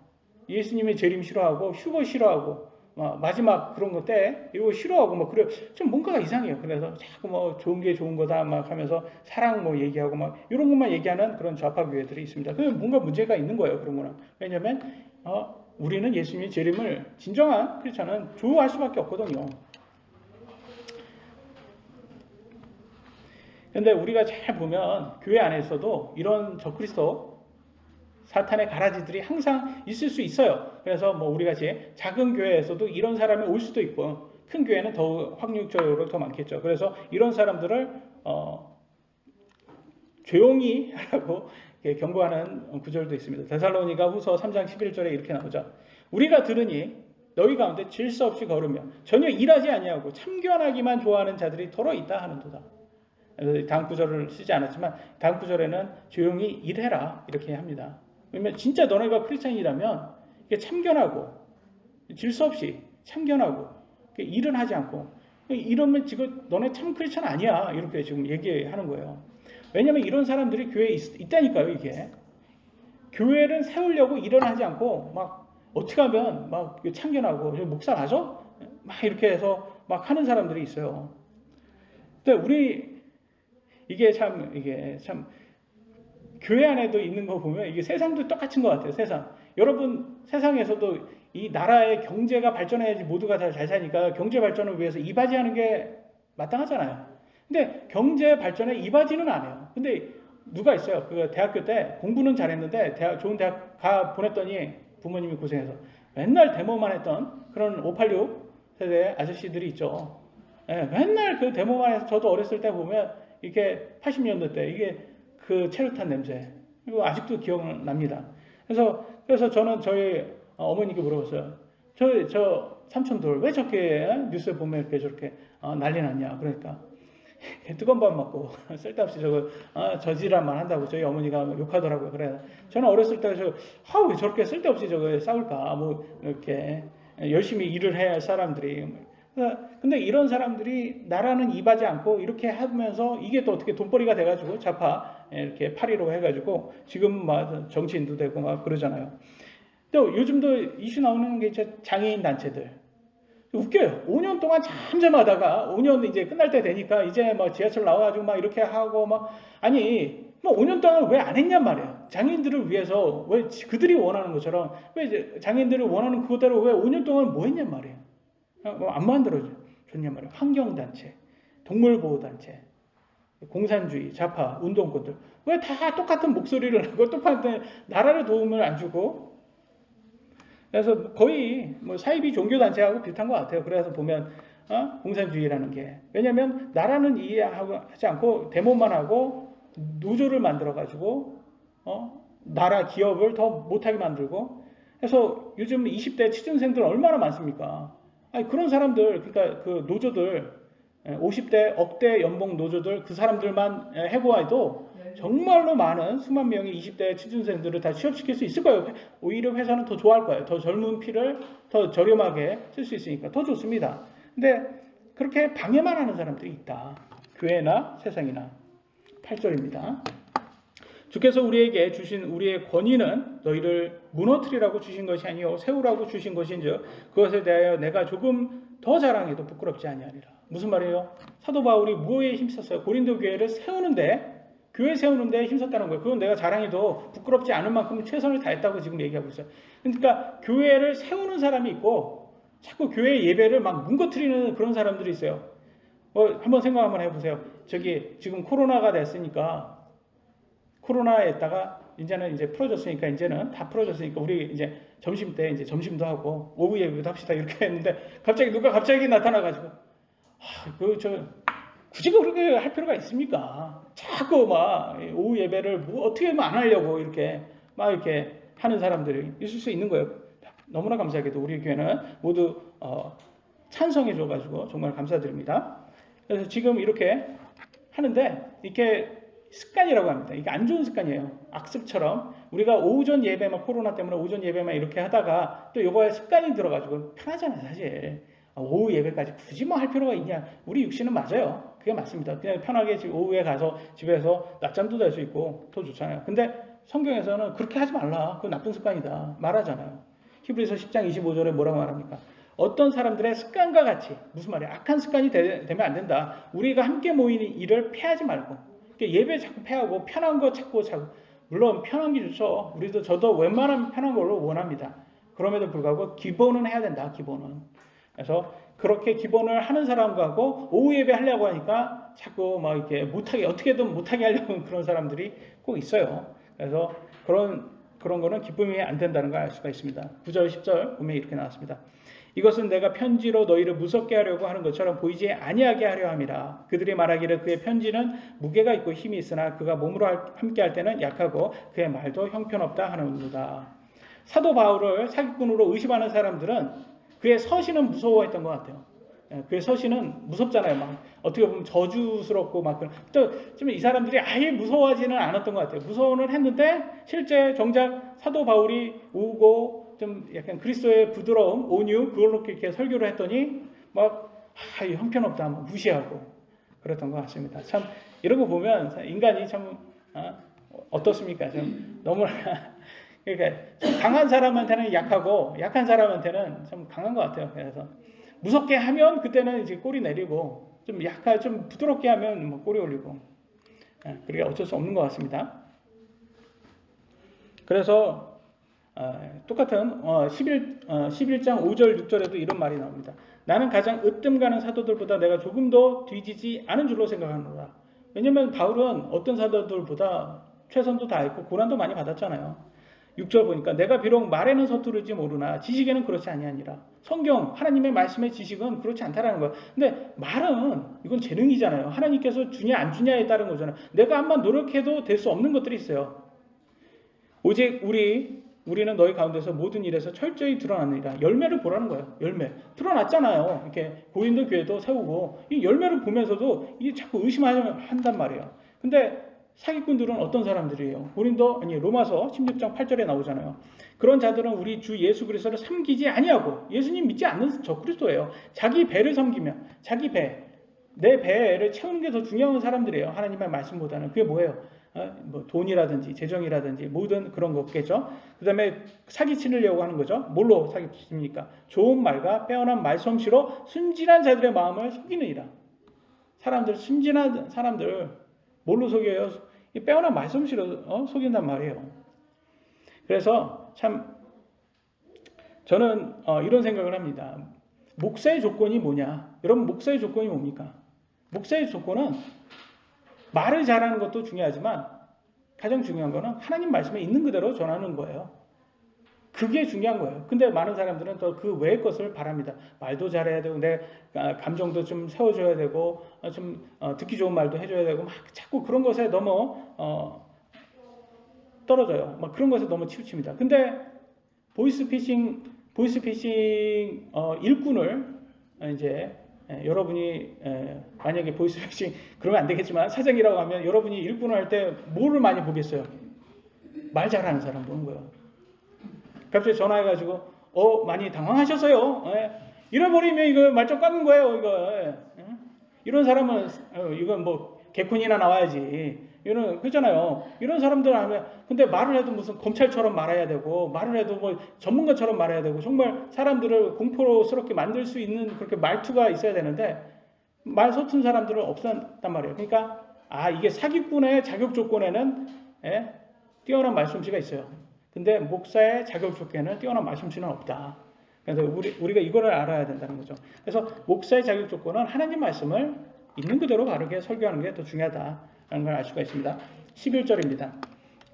예수님의 재림 싫어하고 휴거 싫어하고 막 마지막 그런 거 때 이거 싫어하고 막 그래 좀 뭔가가 이상해요. 그래서 자꾸 뭐 좋은 게 좋은 거다 막 하면서 사랑 뭐 얘기하고 막 이런 것만 얘기하는 그런 좌파 교회들이 있습니다. 그 뭔가 문제가 있는 거예요. 그런 거는 왜냐하면 우리는 예수님의 재림을 진정한 크리스천은 좋아할 수밖에 없거든요. 그런데 우리가 잘 보면 교회 안에서도 이런 적그리스도 사탄의 가라지들이 항상 있을 수 있어요. 그래서 뭐 우리 같이 작은 교회에서도 이런 사람이 올 수도 있고 큰 교회는 더 확률적으로 더 많겠죠. 그래서 이런 사람들을 조용히 하라고 경고하는 구절도 있습니다. 데살로니가 후서 3장 11절에 이렇게 나오죠. 우리가 들으니 너희 가운데 질서 없이 걸으며 전혀 일하지 아니하고 참견하기만 좋아하는 자들이 더러 있다 하는도다. 그래서 다음 구절을 쓰지 않았지만 다음 구절에는 조용히 일해라 이렇게 합니다. 왜냐면 진짜 너네가 크리스찬이라면 이게 참견하고 질서 없이 참견하고 일은 하지 않고 이러면 지금 너네 참 크리스찬 아니야 이렇게 지금 얘기하는 거예요. 왜냐면 이런 사람들이 교회에 있다니까요. 이게 교회를 세우려고 일은 하지 않고 막 어떻게 하면 막 참견하고 목사 맞아? 막 이렇게 해서 막 하는 사람들이 있어요. 근데 이게 참 교회 안에도 있는 거 보면 이게 세상도 똑같은 것 같아요. 세상. 여러분 세상에서도 이 나라의 경제가 발전해야지 모두가 다 잘 사니까 경제 발전을 위해서 이바지하는 게 마땅하잖아요. 근데 경제 발전에 이바지는 안 해요. 근데 누가 있어요. 그 대학교 때 공부는 잘했는데 좋은 대학 가 보냈더니 부모님이 고생해서 맨날 데모만 했던 그런 586 세대 아저씨들이 있죠. 예, 맨날 그 데모만 해서 저도 어렸을 때 보면 이렇게 80년대 때 이게 그 체류탄 냄새 이거 아직도 기억납니다. 그래서 저는 저희 어머니께 물어봤어요. 저 삼촌들 왜 저렇게 뉴스에 보면 이렇게 저렇게 난리 났냐. 그러니까 뜨거운 밥 먹고 쓸데없이 저지랄만 한다고 저희 어머니가 욕하더라고요. 그래 저는 어렸을 때 왜 저렇게 쓸데없이 싸울까. 뭐 이렇게 열심히 일을 해야 할 사람들이. 근데 이런 사람들이 나라는 이바지 않고 이렇게 하면서 이게 또 어떻게 돈벌이가 돼가지고 좌파 이렇게 파리로 해가지고 지금 막 정치인도 되고 막 그러잖아요. 또 요즘도 이슈 나오는 게 장애인 단체들. 웃겨요. 5년 동안 잠잠하다가 5년 이제 끝날 때 되니까 이제 막 지하철 나와가지고 막 이렇게 하고 아니 뭐 5년 동안 왜 안 했냔 말이에요. 장애인들을 위해서 왜 그들이 원하는 것처럼 왜 이제 장애인들을 원하는 그거대로 왜 5년 동안 뭐 했냔 말이에요. 안 만들어줬냔 말이에요. 환경단체, 동물보호단체, 공산주의, 좌파, 운동권들 왜 다 똑같은 목소리를 하고 똑같은 나라를 도움을 안 주고 그래서 거의 뭐 사이비 종교단체하고 비슷한 것 같아요. 그래서 보면 공산주의라는 게 왜냐하면 나라는 이해하지 않고 데모만 하고 노조를 만들어가지고 나라 기업을 더 못하게 만들고 해서 요즘 20대 취준생들 얼마나 많습니까? 아니 그런 사람들 그러니까 그 노조들 50대 억대 연봉 노조들 그 사람들만 해고해도 정말로 많은 수만 명의 20대 취준생들을 다 취업시킬 수 있을 거예요. 오히려 회사는 더 좋아할 거예요. 더 젊은 피를 더 저렴하게 쓸 수 있으니까 더 좋습니다. 근데 그렇게 방해만 하는 사람들이 있다. 교회나 세상이나. 8절입니다. 주께서 우리에게 주신 우리의 권위는 너희를 무너뜨리라고 주신 것이 아니요 세우라고 주신 것인즉 그것에 대하여 내가 조금 더 자랑해도 부끄럽지 아니하리라. 무슨 말이에요? 사도 바울이 무엇에 힘썼어요? 고린도 교회를 교회 세우는데 힘썼다는 거예요. 그건 내가 자랑해도 부끄럽지 않을 만큼 최선을 다했다고 지금 얘기하고 있어요. 그러니까 교회를 세우는 사람이 있고 자꾸 교회 예배를 막 뭉거뜨리는 그런 사람들이 있어요. 한번 생각 한번 해보세요. 지금 코로나가 됐으니까 코로나에다가 이제는 풀어졌으니까 이제는 다 풀어졌으니까 우리 이제 점심 때 이제 점심도 하고 오후 예배도 합시다 이렇게 했는데 누가 갑자기 나타나가지고 굳이 그렇게 할 필요가 있습니까? 자꾸 막 오후 예배를 뭐 어떻게 하면 안 하려고 이렇게 하는 사람들이 있을 수 있는 거예요. 너무나 감사하게도 우리 교회는 모두 찬성해줘가지고 정말 감사드립니다. 그래서 지금 이렇게 하는데 이렇게 습관이라고 합니다. 이게 안 좋은 습관이에요. 악습처럼 우리가 오전 예배만 코로나 때문에 오전 예배만 이렇게 하다가 또 요거에 습관이 들어가지고 편하잖아요 사실. 오후 예배까지 굳이 뭐 할 필요가 있냐. 우리 육신은 맞아요. 그게 맞습니다. 그냥 편하게 오후에 가서 집에서 낮잠도 잘 수 있고 더 좋잖아요. 근데 성경에서는 그렇게 하지 말라. 그건 나쁜 습관이다. 말하잖아요. 히브리서 10장 25절에 뭐라고 말합니까? 어떤 사람들의 습관과 같이 무슨 말이야? 악한 습관이 되면 안 된다. 우리가 함께 모이는 일을 패하지 말고 예배 자꾸 패하고 편한 거 찾고 물론 편한 게 좋죠. 저도 웬만하면 편한 걸로 원합니다. 그럼에도 불구하고 기본은 해야 된다. 기본은. 그래서 그렇게 기본을 하는 사람하고 오후 예배 하려고 하니까 자꾸 막 이렇게 어떻게든 못하게 하려는 그런 사람들이 꼭 있어요. 그래서 그런 거는 기쁨이 안 된다는 걸 알 수가 있습니다. 9절 10절 보면 이렇게 나왔습니다. 이것은 내가 편지로 너희를 무섭게 하려고 하는 것처럼 보이지 아니하게 하려 함이라. 그들이 말하기를 그의 편지는 무게가 있고 힘이 있으나 그가 몸으로 함께 할 때는 약하고 그의 말도 형편없다 하는도다. 사도 바울을 사기꾼으로 의심하는 사람들은 그의 서신은 무서워했던 것 같아요. 그 서신은 무섭잖아요. 막 어떻게 보면 저주스럽고 막 좀 이 사람들이 아예 무서워하지는 않았던 것 같아요. 무서워는 했는데 실제 정작 사도 바울이 오고 좀 약간 그리스도의 부드러움, 온유 그걸로 이렇게 설교를 했더니 막 형편없다, 막 무시하고 그랬던 것 같습니다. 참 이런 거 보면 인간이 참 어떻습니까? 좀 너무나 그러니까 좀 강한 사람한테는 약하고 약한 사람한테는 좀 강한 것 같아요. 그래서 무섭게 하면 그때는 이제 꼬리 내리고 좀 부드럽게 하면 뭐 꼬리 올리고 그게 어쩔 수 없는 것 같습니다. 그래서 똑같은 11장 5절 6절에도 이런 말이 나옵니다. 나는 가장 으뜸 가는 사도들보다 내가 조금 더 뒤지지 않은 줄로 생각하노라. 왜냐하면 바울은 어떤 사도들보다 최선도 다했고 고난도 많이 받았잖아요. 6절 보니까 내가 비록 말에는 서투르지 모르나 지식에는 그렇지 아니하니라. 성경 하나님의 말씀의 지식은 그렇지 않다라는 거예요. 근데 말은 이건 재능이잖아요. 하나님께서 주냐 안 주냐에 따른 거잖아요. 내가 한번 노력해도 될 수 없는 것들이 있어요. 오직 우리는 너희 가운데서 모든 일에서 철저히 드러나느니라. 열매를 보라는 거예요. 열매. 드러났잖아요. 이렇게 고린도 교회도 세우고 이 열매를 보면서도 이게 자꾸 의심한단 말이에요. 근데 사기꾼들은 어떤 사람들이에요? 로마서 16장 8절에 나오잖아요. 그런 자들은 우리 주 예수 그리스도를 섬기지 아니하고 예수님 믿지 않는 적그리스도예요. 자기 배를 섬기며 자기 내 배를 채우는 게 더 중요한 사람들이에요. 하나님의 말씀보다는. 그게 뭐예요? 뭐 돈이라든지 재정이라든지 모든 그런 거겠죠. 그 다음에 사기치려고 하는 거죠. 뭘로 사기칩니까? 좋은 말과 빼어난 말솜씨로 순진한 자들의 마음을 속이느니라. 순진한 사람들 뭘로 속여요? 빼어난 말솜씨로 속인단 말이에요. 그래서 참 저는 이런 생각을 합니다. 목사의 조건이 뭐냐? 여러분 목사의 조건이 뭡니까? 목사의 조건은 말을 잘하는 것도 중요하지만 가장 중요한 거는 하나님 말씀에 있는 그대로 전하는 거예요. 그게 중요한 거예요. 근데 많은 사람들은 또 그 외의 것을 바랍니다. 말도 잘해야 되고 내 감정도 좀 세워줘야 되고 좀 듣기 좋은 말도 해줘야 되고 막 자꾸 그런 것에 너무 떨어져요. 막 그런 것에 너무 치우칩니다. 근데 보이스피싱 일꾼을 이제 여러분이 만약에 보이스피싱 그러면 안 되겠지만 사장이라고 하면 여러분이 일꾼을 할 때 뭐를 많이 보겠어요? 말 잘하는 사람 보는 거예요. 갑자기 전화해가지고 많이 당황하셨어요. 잃어버리면 이거 말좀 깎는 거예요. 이거 이런 사람은 이건 뭐 개콘이나 나와야지. 그렇잖아요. 이런 사람들 하면 근데 말을 해도 무슨 검찰처럼 말해야 되고 말을 해도 뭐 전문가처럼 말해야 되고 정말 사람들을 공포스럽게 만들 수 있는 그렇게 말투가 있어야 되는데 말 서툰 사람들은 없었단 말이에요. 그러니까 이게 사기꾼의 자격 조건에는 뛰어난 말솜씨가 있어요. 근데 목사의 자격 조건에는 뛰어난 말솜씨는 없다. 그래서 우리가 이거를 알아야 된다는 거죠. 그래서 목사의 자격 조건은 하나님 말씀을 있는 그대로 바르게 설교하는 게 더 중요하다라는 걸 알 수가 있습니다. 11절입니다.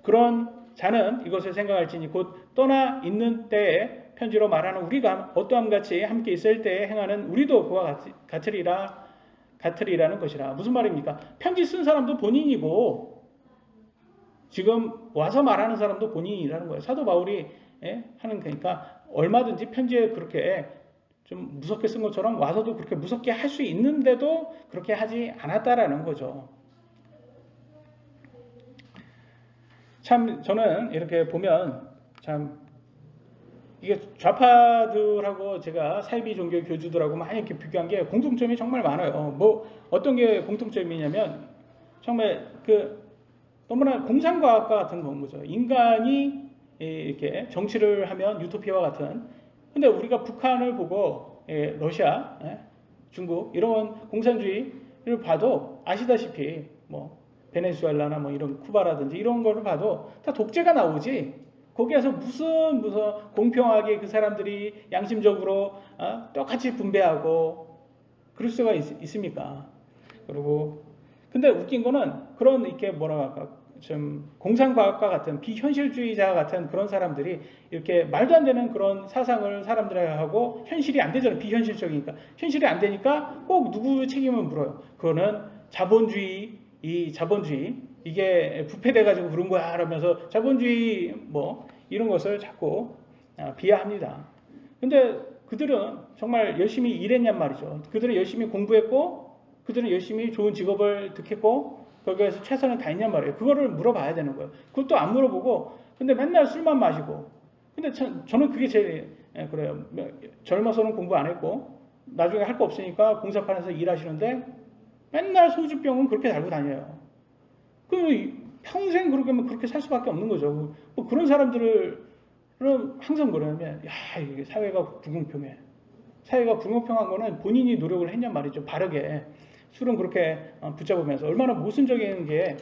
그런 자는 이것을 생각할지니 곧 떠나 있는 때에 편지로 말하는 우리가 어떠함 같이 함께 있을 때에 행하는 우리도 그와 같으리라는 것이라. 무슨 말입니까? 편지 쓴 사람도 본인이고 지금 와서 말하는 사람도 본인이라는 거예요. 사도 바울이 하는 거니까 얼마든지 편지에 그렇게 좀 무섭게 쓴 것처럼 와서도 그렇게 무섭게 할 수 있는데도 그렇게 하지 않았다라는 거죠. 참 저는 이렇게 보면 참 이게 좌파들하고 제가 사이비 종교 교주들하고 많이 이렇게 비교한 게 공통점이 정말 많아요. 뭐 어떤 게 공통점이냐면 정말 너무나 공상과학과 같은 건 거죠. 인간이 이렇게 정치를 하면 유토피아와 같은. 근데 우리가 북한을 보고 러시아, 중국 이런 공산주의를 봐도 아시다시피 뭐 베네수엘라나 뭐 이런 쿠바라든지 이런 거를 봐도 다 독재가 나오지. 거기에서 무슨 공평하게 그 사람들이 양심적으로 똑같이 분배하고 그럴 수가 있습니까? 그리고 근데 웃긴 거는 그런 이렇게 좀 공상과학과 같은 비현실주의자 같은 그런 사람들이 이렇게 말도 안 되는 그런 사상을 사람들에게 하고 현실이 안 되잖아요. 비현실적이니까. 현실이 안 되니까 꼭 누구 책임을 물어요. 그거는 자본주의 이게 부패돼가지고 그런 거야 하면서 자본주의 뭐 이런 것을 자꾸 비하합니다. 근데 그들은 정말 열심히 일했냔 말이죠. 그들은 열심히 공부했고, 그들은 열심히 좋은 직업을 득했고, 거기에서 최선을 다했냔 말이에요. 그거를 물어봐야 되는 거예요. 그것도 안 물어보고, 근데 맨날 술만 마시고. 근데 저는 그게 제일 그래요. 젊어서는 공부 안 했고, 나중에 할 거 없으니까 공사판에서 일하시는데, 맨날 소주병은 그렇게 달고 다녀요. 평생 그렇게 살 수밖에 없는 거죠. 뭐 그런 사람들은 항상 뭐냐면, 야, 이게 사회가 불공평해. 사회가 불공평한 거는 본인이 노력을 했냔 말이죠. 바르게. 술은 그렇게 붙잡으면서. 얼마나 모순적인 게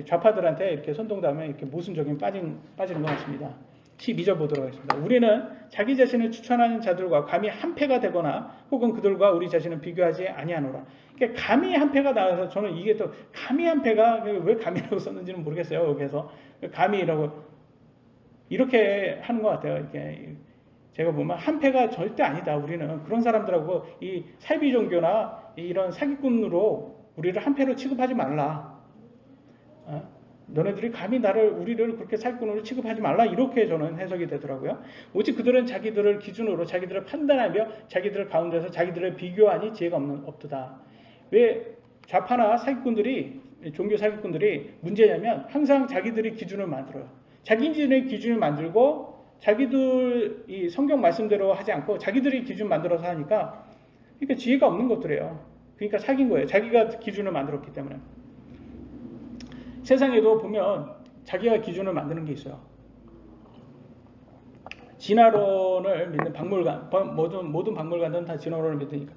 좌파들한테 이렇게 선동당하면 이렇게 모순적인 빠지는 것 같습니다. 12절 보도록 하겠습니다. 우리는 자기 자신을 추천하는 자들과 감히 한패가 되거나 혹은 그들과 우리 자신을 비교하지 아니하노라. 그러니까 감히 한패가 나와서 저는 이게 또 감히 한패가 왜 감히라고 썼는지는 모르겠어요. 여기서 감히라고 이렇게 하는 것 같아요. 이렇게 제가 보면 한패가 절대 아니다. 우리는 그런 사람들하고 이 살비 종교나 이런 사기꾼으로 우리를 한패로 취급하지 말라. 너네들이 감히 우리를 그렇게 사기꾼으로 취급하지 말라. 이렇게 저는 해석이 되더라고요. 오직 그들은 자기들을 기준으로 자기들을 판단하며 자기들 가운데서 자기들을 비교하니 지혜가 없도다. 왜 좌파나 사기꾼들이 종교 사기꾼들이 문제냐면 항상 자기들이 기준을 만들어요. 자기들의 기준을 만들고 자기들 이 성경 말씀대로 하지 않고 자기들이 기준 만들어서 하니까 그러니까 지혜가 없는 것들이에요. 그러니까 사기인 거예요. 자기가 기준을 만들었기 때문에. 세상에도 보면 자기가 기준을 만드는 게 있어요. 진화론을 믿는 박물관, 모든 박물관들은 다 진화론을 믿으니까.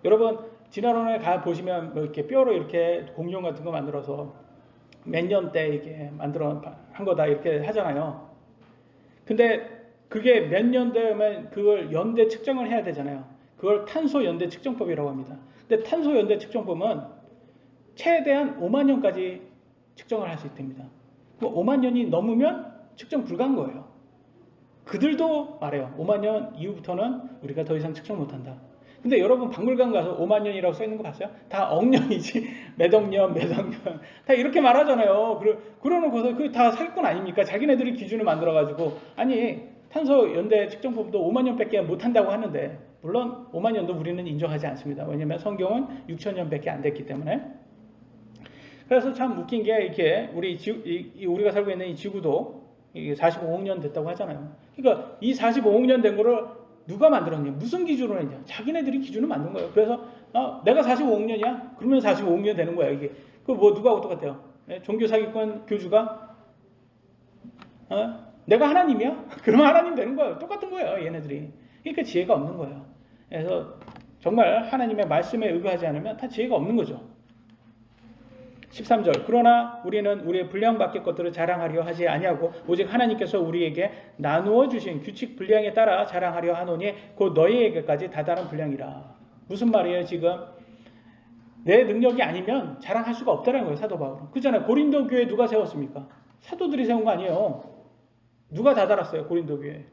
여러분 진화론에 가 보시면 뭐 이렇게 뼈로 이렇게 공룡 같은 거 만들어서 몇 년 때 이렇게 만들어 한 거다 이렇게 하잖아요. 근데 그게 몇 년 되면 그걸 연대 측정을 해야 되잖아요. 그걸 탄소 연대 측정법이라고 합니다. 근데 탄소 연대 측정법은 최대한 5만 년까지 측정을 할 수 있답니다. 5만 년이 넘으면 측정 불가한 거예요. 그들도 말해요. 5만 년 이후부터는 우리가 더 이상 측정 못한다. 근데 여러분 박물관 가서 5만 년이라고 써 있는 거 봤어요? 다 억년이지. 몇 억년, 몇 억년. 다 이렇게 말하잖아요. 그러놓고서 그게 다 사기꾼 아닙니까? 자기네들이 기준을 만들어가지고. 아니, 탄소 연대 측정법도 5만 년밖에 못한다고 하는데, 물론 5만 년도 우리는 인정하지 않습니다. 왜냐면 성경은 6천 년밖에 안 됐기 때문에. 그래서 참 웃긴 게 이렇게 우리가 살고 있는 이 지구도 45억 년 됐다고 하잖아요. 그러니까 이 45억 년 된 거를 누가 만들었냐? 무슨 기준으로 했냐? 자기네들이 기준을 만든 거예요. 그래서 내가 45억 년이야? 그러면 45억 년 되는 거야 이게. 그 뭐 누가 똑같아요? 종교 사기꾼 교주가 내가 하나님이야? 그러면 하나님 되는 거예요. 똑같은 거예요 얘네들이. 그러니까 지혜가 없는 거예요. 그래서 정말 하나님의 말씀에 의거하지 않으면 다 지혜가 없는 거죠. 13절 그러나 우리는 우리의 분량 밖의 것들을 자랑하려 하지 아니하고 오직 하나님께서 우리에게 나누어 주신 규칙 분량에 따라 자랑하려 하노니 곧 너희에게까지 다다른 분량이라. 무슨 말이에요 지금? 내 능력이 아니면 자랑할 수가 없다는 거예요 사도 바울은. 그잖아요. 고린도 교회 누가 세웠습니까? 사도들이 세운 거 아니에요. 누가 다달았어요 고린도에?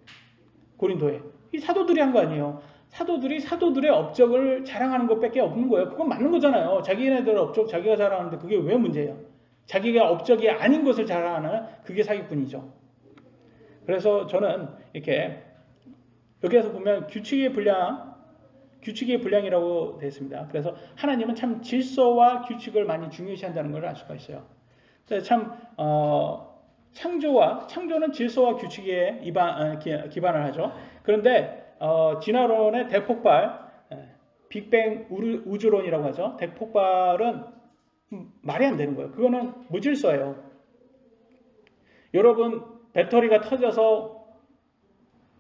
이 사도들이 한 거 아니에요. 사도들이 사도들의 업적을 자랑하는 것밖에 없는 거예요. 그건 맞는 거잖아요. 자기네들 업적 자기가 자랑하는데 그게 왜 문제예요? 자기가 업적이 아닌 것을 자랑하는 그게 사기꾼이죠. 그래서 저는 이렇게 여기에서 보면 규칙의 분량이라고 되어 있습니다. 그래서 하나님은 참 질서와 규칙을 많이 중요시한다는 걸 알 수가 있어요. 그래서 참 창조는 질서와 규칙에 기반을 하죠. 그런데 진화론의 대폭발, 빅뱅 우주론이라고 하죠. 대폭발은 말이 안 되는 거예요. 그거는 무질서예요. 여러분 배터리가 터져서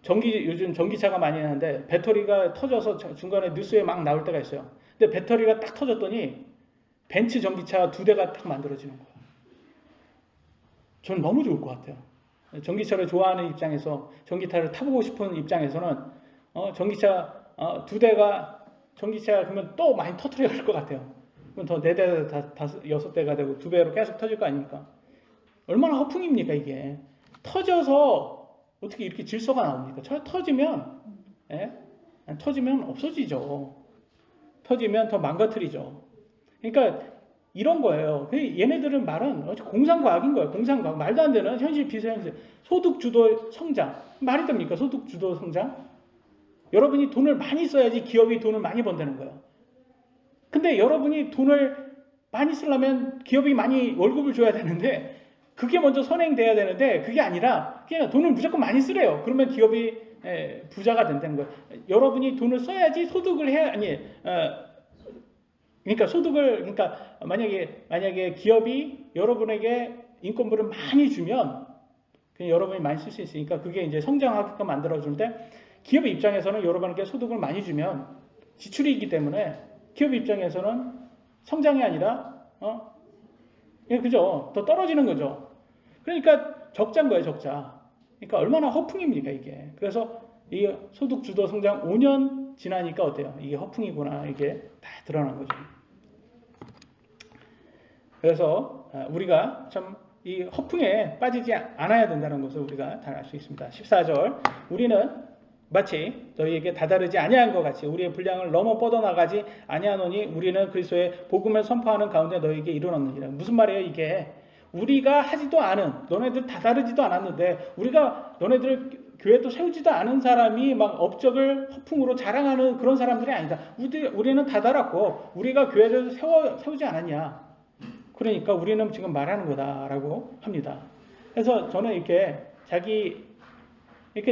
요즘 전기차가 많이 나는데 배터리가 터져서 중간에 뉴스에 막 나올 때가 있어요. 근데 배터리가 딱 터졌더니 벤츠 전기차 2대가 딱 만들어지는 거예요. 저는 너무 좋을 것 같아요. 전기차를 좋아하는 입장에서 전기차를 타보고 싶은 입장에서는 전기차 2대가 전기차 그러면 또 많이 터뜨려질 것 같아요. 그럼 더 4대, 6대가 되고 2배로 계속 터질 거 아닙니까? 얼마나 허풍입니까 이게. 터져서 어떻게 이렇게 질서가 나옵니까? 터지면 없어지죠. 터지면 더 망가뜨리죠. 그러니까 이런 거예요. 얘네들은 말은 공상과학인 거예요. 공상과학. 말도 안 되는 현실 비서현실. 소득주도 성장. 말이 됩니까? 소득주도 성장? 여러분이 돈을 많이 써야지 기업이 돈을 많이 번다는 거예요. 근데 여러분이 돈을 많이 쓰려면 기업이 많이 월급을 줘야 되는데 그게 먼저 선행돼야 되는데 그게 아니라 그냥 돈을 무조건 많이 쓰래요. 그러면 기업이 부자가 된다는 거예요. 여러분이 돈을 써야지 소득을 해야 그러니까 소득을 그러니까 만약에 기업이 여러분에게 인건비를 많이 주면 그냥 여러분이 많이 쓸 수 있으니까 그게 이제 성장하게끔 만들어주는데 기업의 입장에서는 여러분에게 소득을 많이 주면 지출이 있기 때문에 기업 입장에서는 성장이 아니라 그죠? 더 떨어지는 거죠. 그러니까 적자인 거예요, 적자. 그러니까 얼마나 허풍입니까, 이게. 그래서 이 소득 주도 성장 5년 지나니까 어때요? 이게 허풍이구나, 이게 다 드러난 거죠. 그래서 우리가 참 이 허풍에 빠지지 않아야 된다는 것을 우리가 잘 알 수 있습니다. 14절 우리는 마치 너희에게 다다르지 아니한 것 같이 우리의 분량을 넘어 뻗어나가지 아니하노니 우리는 그리스도의 복음을 선포하는 가운데 너희에게 이르렀느니라. 무슨 말이에요 이게? 우리가 하지도 않은 너네들 다다르지도 않았는데 우리가 너네들 교회도 세우지도 않은 사람이 막 업적을 허풍으로 자랑하는 그런 사람들이 아니다. 우리는 다다랐고 우리가 교회를 세우지 않았냐. 그러니까 우리는 지금 말하는 거다라고 합니다. 그래서 저는 이렇게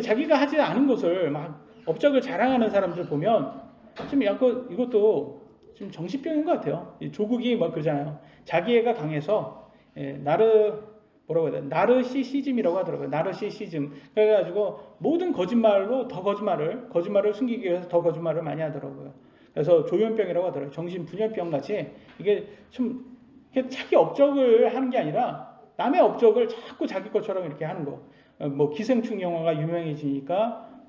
자기가 하지 않은 것을 막 업적을 자랑하는 사람들 보면 좀 약간 이것도 좀 정신병인 것 같아요. 조국이 뭐 그러잖아요. 자기애가 강해서 뭐라고 해야 돼? 나르시시즘이라고 하더라고요. 나르시시즘. 그래가지고 모든 거짓말로 더 거짓말을 숨기기 위해서 더 거짓말을 많이 하더라고요. 그래서 조현병이라고 하더라고요. 정신분열병 같이 이게 좀 자기 업적을 하는 게 아니라 남의 업적을 자꾸 자기 것처럼 이렇게 하는 거. 뭐 기생충 영화가 유명해지니까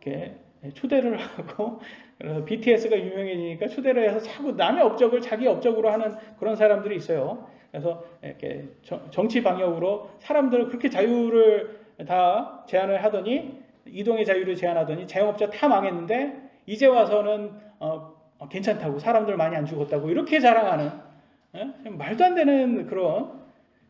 이렇게 초대를 하고 그래서 BTS가 유명해지니까 초대를 해서 자꾸 남의 업적을 자기 업적으로 하는 그런 사람들이 있어요. 그래서 이렇게 정치 방역으로 사람들을 그렇게 자유를 다 제한을 하더니 이동의 자유를 제한하더니 자영업자 다 망했는데 이제 와서는 괜찮다고 사람들 많이 안 죽었다고 이렇게 자랑하는 말도 안 되는 그런.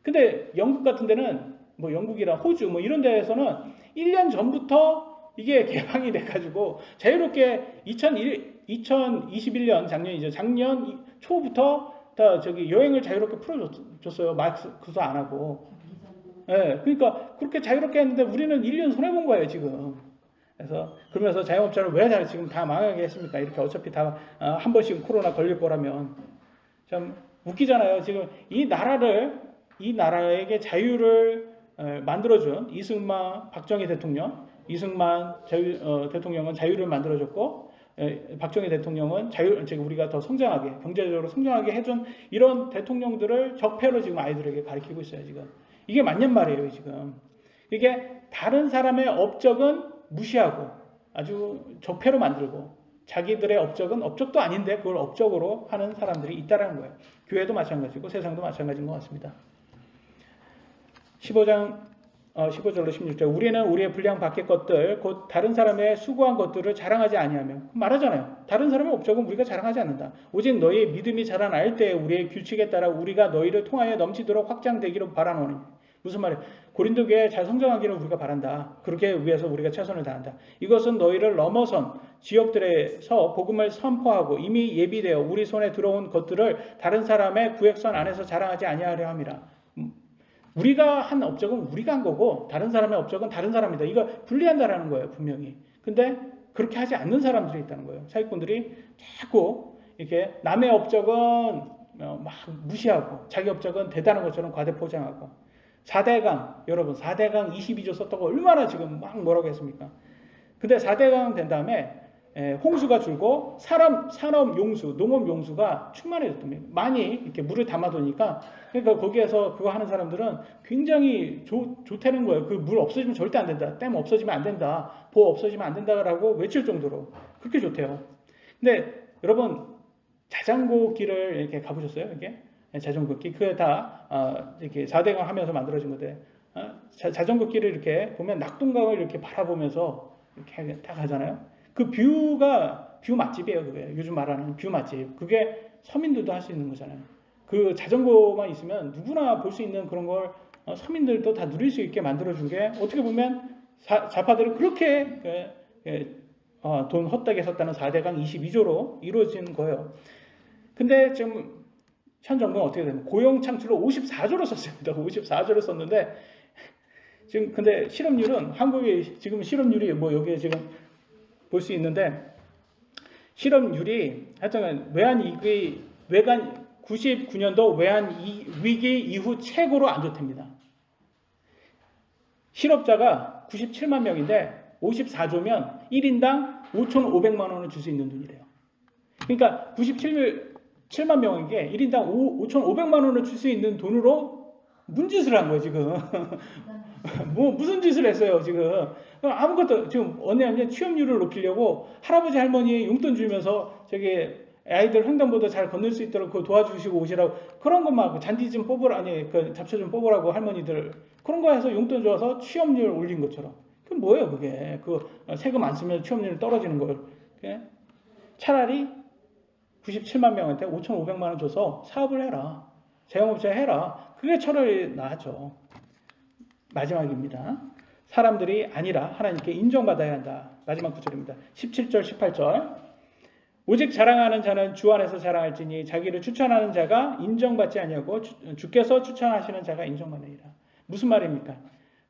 근데 영국 같은 데는 뭐 영국이랑 호주 뭐 이런 데에서는 1년 전부터 이게 개방이 돼가지고 자유롭게 2021년 작년이죠. 작년 초부터 다 여행을 자유롭게 풀어줬어요. 마스크도 안 하고. 그러니까 그렇게 자유롭게 했는데 우리는 1년 손해본 거예요 지금. 그래서 그러면서 자영업자를 왜 지금 다 망하게 했습니까? 이렇게 어차피 다 한 번씩 코로나 걸릴 거라면 참 웃기잖아요. 지금 이 나라에게 자유를 만들어준 이승만, 박정희 대통령, 이승만 대통령은 자유를 만들어줬고, 박정희 대통령은 우리가 더 성장하게, 경제적으로 성장하게 해준 이런 대통령들을 적폐로 지금 아이들에게 가르치고 있어요, 지금. 이게 맞는 말이에요, 지금. 이게 다른 사람의 업적은 무시하고 아주 적폐로 만들고, 자기들의 업적은 업적도 아닌데 그걸 업적으로 하는 사람들이 있다는 거예요. 교회도 마찬가지고 세상도 마찬가지인 것 같습니다. 15절로 16절 우리는 우리의 분량 밖의 것들 곧 다른 사람의 수고한 것들을 자랑하지 아니하며 말하잖아요. 다른 사람의 업적은 우리가 자랑하지 않는다. 오직 너희의 믿음이 자라날 때 우리의 규칙에 따라 우리가 너희를 통하여 넘치도록 확장되기를 바라노니. 무슨 말이에요? 고린도 교회 잘 성장하기를 우리가 바란다. 그렇게 위해서 우리가 최선을 다한다. 이것은 너희를 넘어선 지역들에서 복음을 선포하고 이미 예비되어 우리 손에 들어온 것들을 다른 사람의 구획선 안에서 자랑하지 아니하려 함이라. 우리가 한 업적은 우리가 한 거고 다른 사람의 업적은 다른 사람이다. 이거 분리한다라는 거예요, 분명히. 근데 그렇게 하지 않는 사람들이 있다는 거예요. 사기꾼들이 자꾸 이렇게 남의 업적은 막 무시하고 자기 업적은 대단한 것처럼 과대 포장하고. 4대강, 여러분 4대강 22조 썼다고 얼마나 지금 막 뭐라고 했습니까? 근데 4대강 된 다음에 홍수가 줄고 산업 용수, 농업 용수가 충만해졌답니다. 많이 이렇게 물을 담아두니까 그러니까 거기에서 그거 하는 사람들은 굉장히 좋다는 거예요. 그 물 없어지면 절대 안 된다. 댐 없어지면 안 된다. 보 없어지면 안 된다라고 외칠 정도로 그렇게 좋대요. 근데 여러분 자전거 길을 이렇게 가보셨어요? 이게 자전거 길 그게 다 이렇게 4대강 하면서 만들어진 건데 자전거 길을 이렇게 보면 낙동강을 이렇게 바라보면서 이렇게 딱 가잖아요. 그 뷰 맛집이에요. 그게 요즘 말하는 뷰 맛집. 그게 서민들도 할 수 있는 거잖아요. 그 자전거만 있으면 누구나 볼 수 있는 그런 걸 서민들도 다 누릴 수 있게 만들어준 게 어떻게 보면 좌파들은 그렇게 돈 헛되게 썼다는 4대강 22조로 이루어진 거예요. 근데 지금 현 정부는 어떻게 되면 고용 창출로 54조를 썼습니다. 54조를 썼는데 지금 근데 실업률은 한국의 지금 실업률이 뭐 여기에 지금 볼 수 있는데 실업률이 하여튼 외환 99년도 외환 위기 이후 최고로 안 좋답니다. 실업자가 97만 명인데 54조면 1인당 5,500만 원을 줄 수 있는 돈이래요. 그러니까 97만 명에게 1인당 5,500만 원을 줄 수 있는 돈으로 문짓을 한 거예요, 지금. 뭐 무슨 짓을 했어요, 지금. 아무것도 지금 언니하면 취업률을 높이려고 할아버지 할머니 용돈 주면서 저기 아이들 횡단보도 잘 건널 수 있도록 그 도와주시고 오시라고 그런 것만 잔디 좀 뽑으라 그 잡초 좀 뽑으라고 할머니들 그런 거 해서 용돈 줘서 취업률 올린 것처럼. 그 뭐예요, 그게? 그 세금 안 쓰면 취업률 떨어지는 걸. 차라리 97만 명한테 5,500만 원 줘서 사업을 해라. 자영업자 해라. 그게 차라리 나았죠. 마지막입니다. 사람들이 아니라 하나님께 인정받아야 한다. 마지막 구절입니다. 17절, 18절. 오직 자랑하는 자는 주 안에서 자랑할지니 자기를 추천하는 자가 인정받지 아니하고 주께서 추천하시는 자가 인정받느니라. 무슨 말입니까?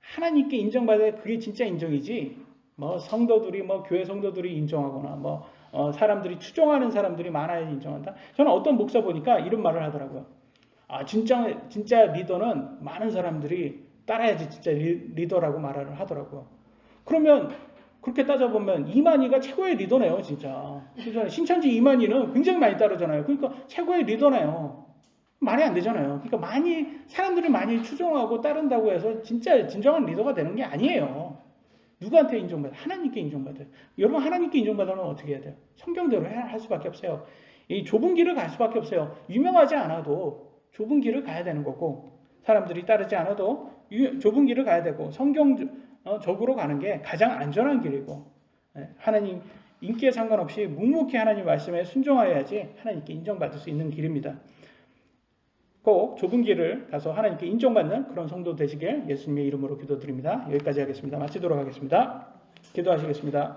하나님께 인정받아야 그게 진짜 인정이지. 뭐 성도들이 교회 성도들이 인정하거나 사람들이 추종하는 사람들이 많아야 인정한다. 저는 어떤 목사 보니까 이런 말을 하더라고요. 진짜 리더는 많은 사람들이 따라야지 진짜 리더라고 말을 하더라고요. 그러면 그렇게 따져보면 이만희가 최고의 리더네요, 진짜. 신천지 이만희는 굉장히 많이 따르잖아요. 그러니까 최고의 리더네요. 말이 안 되잖아요. 그러니까 사람들이 많이 추종하고 따른다고 해서 진짜 진정한 리더가 되는 게 아니에요. 누구한테 인정받아요? 하나님께 인정받아요. 여러분 하나님께 인정받으면 어떻게 해야 돼요? 성경대로 할 수밖에 없어요. 이 좁은 길을 갈 수밖에 없어요. 유명하지 않아도 좁은 길을 가야 되는 거고 사람들이 따르지 않아도 좁은 길을 가야 되고 성경적으로 가는 게 가장 안전한 길이고 하나님 인기에 상관없이 묵묵히 하나님 말씀에 순종하여야지 하나님께 인정받을 수 있는 길입니다. 꼭 좁은 길을 가서 하나님께 인정받는 그런 성도 되시길 예수님의 이름으로 기도드립니다. 여기까지 하겠습니다. 마치도록 하겠습니다. 기도하시겠습니다.